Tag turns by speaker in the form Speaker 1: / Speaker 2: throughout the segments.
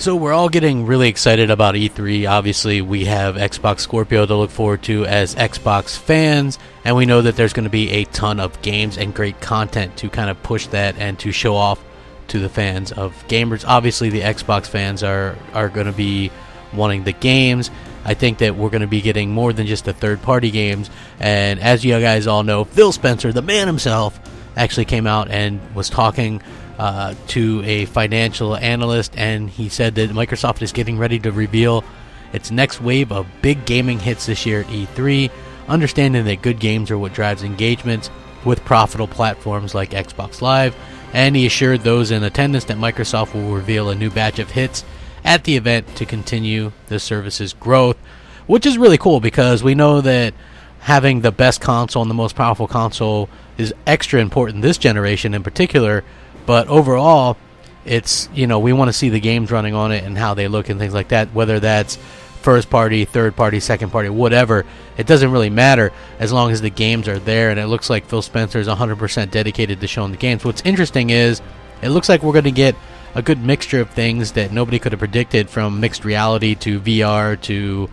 Speaker 1: So we're all getting really excited about E3. Obviously, we have Xbox Scorpio to look forward to as Xbox fans, and we know that there's going to be a ton of games and great content to kind of push that and to show off to the fans of gamers. Obviously, the Xbox fans are going to be wanting the games. I think that we're going to be getting more than just the third-party games, and as you guys all know, Phil Spencer, the man himself, actually came out and was talking to a financial analyst, and he said that Microsoft is getting ready to reveal its next wave of big gaming hits this year at E3, understanding that good games are what drives engagements with profitable platforms like Xbox Live, and he assured those in attendance that Microsoft will reveal a new batch of hits at the event to continue the service's growth, which is really cool because we know that having the best console and the most powerful console is extra important this generation in particular. But overall, it's, we want to see the games running on it and how they look and things like that, whether that's first party, third party, second party, whatever. It doesn't really matter as long as the games are there, and it looks like Phil Spencer is 100% dedicated to showing the games. What's interesting is it looks like we're going to get a good mixture of things that nobody could have predicted, from mixed reality to VR to,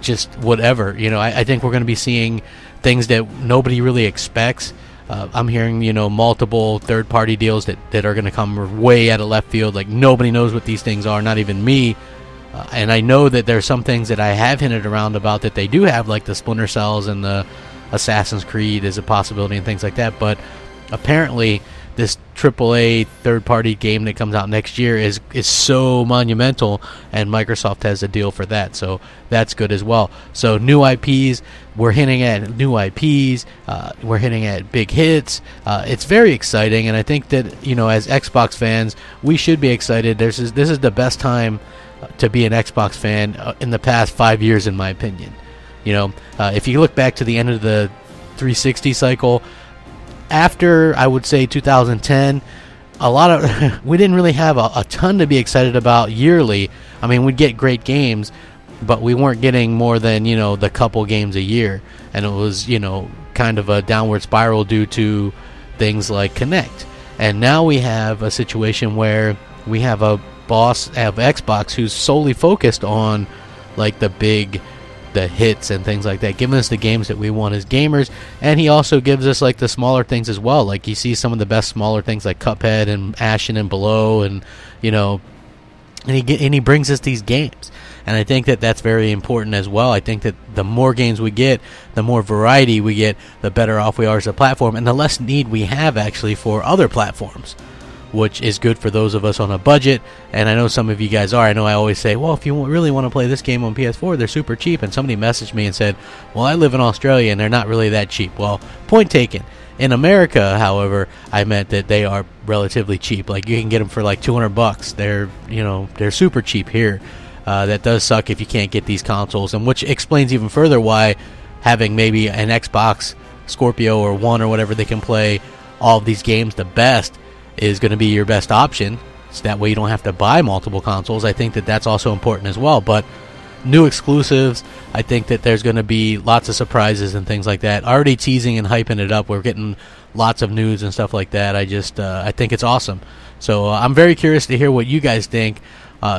Speaker 1: just whatever. I think we're going to be seeing things that nobody really expects. I'm hearing, multiple third-party deals that are going to come way out of left field. Like, nobody knows what these things are, not even me. And I know that there's some things that I have hinted around about that they do have, like the Splinter Cells and the Assassin's Creed is a possibility and things like that. But apparently, this AAA third-party game that comes out next year is so monumental, and Microsoft has a deal for that, so that's good as well. So new IPs, we're hinting at new IPs, we're hinting at big hits. It's very exciting, and I think that as Xbox fans, we should be excited. This is the best time to be an Xbox fan in the past 5 years, in my opinion. If you look back to the end of the 360 cycle, after, I would say, 2010, we didn't really have a ton to be excited about yearly. I mean, we'd get great games, but we weren't getting more than, the couple games a year. And it was, kind of a downward spiral due to things like Kinect. And now we have a situation where we have a boss of Xbox who's solely focused on, like, the hits and things like that, giving us the games that we want as gamers. And he also gives us, like, the smaller things as well. Like, you see some of the best smaller things like Cuphead and Ashen and Below, and and he brings us these games. And I think that that's very important as well. I think that the more games we get, the more variety we get, the better off we are as a platform, and the less need we have actually for other platforms, which is good for those of us on a budget. And I know some of you guys are. I know I always say, well, if you really want to play this game on PS4, they're super cheap. And somebody messaged me and said, well, I live in Australia and they're not really that cheap. Well, point taken. In America, however, I meant that they are relatively cheap. Like, you can get them for like $200. They're super cheap here. That does suck if you can't get these consoles, and which explains even further why having maybe an Xbox Scorpio or One or whatever they can play all of these games the best is going to be your best option, so that way you don't have to buy multiple consoles. I think that that's also important as well. But new exclusives, I think that there's going to be lots of surprises and things like that. Already teasing and hyping it up. We're getting lots of news and stuff like that. I think it's awesome. So I'm very curious to hear what you guys think.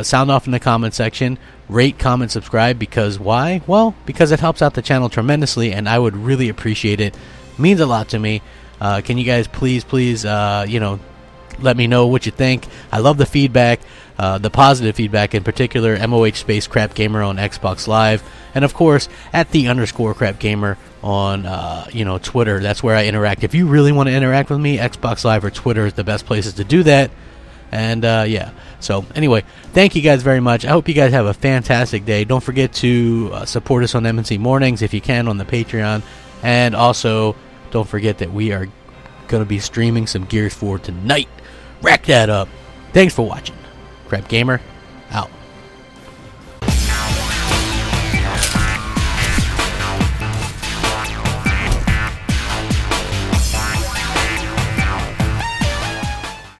Speaker 1: Sound off in the comment section. Rate, comment, subscribe. Because why? Well, because it helps out the channel tremendously, and I would really appreciate it. It means a lot to me. Can you guys please, let me know what you think. I love the feedback, the positive feedback in particular. MOH space Crapgamer on Xbox Live, and of course at @_Crapgamer on Twitter. That's where I interact. If you really want to interact with me, Xbox Live or Twitter is the best places to do that. And yeah, so anyway, thank you guys very much. I hope you guys have a fantastic day. Don't forget to support us on MNC Mornings if you can on the Patreon, and also don't forget that we are going to be streaming some Gears 4 tonight. Rack that up. Thanks for watching. Crapgamer out.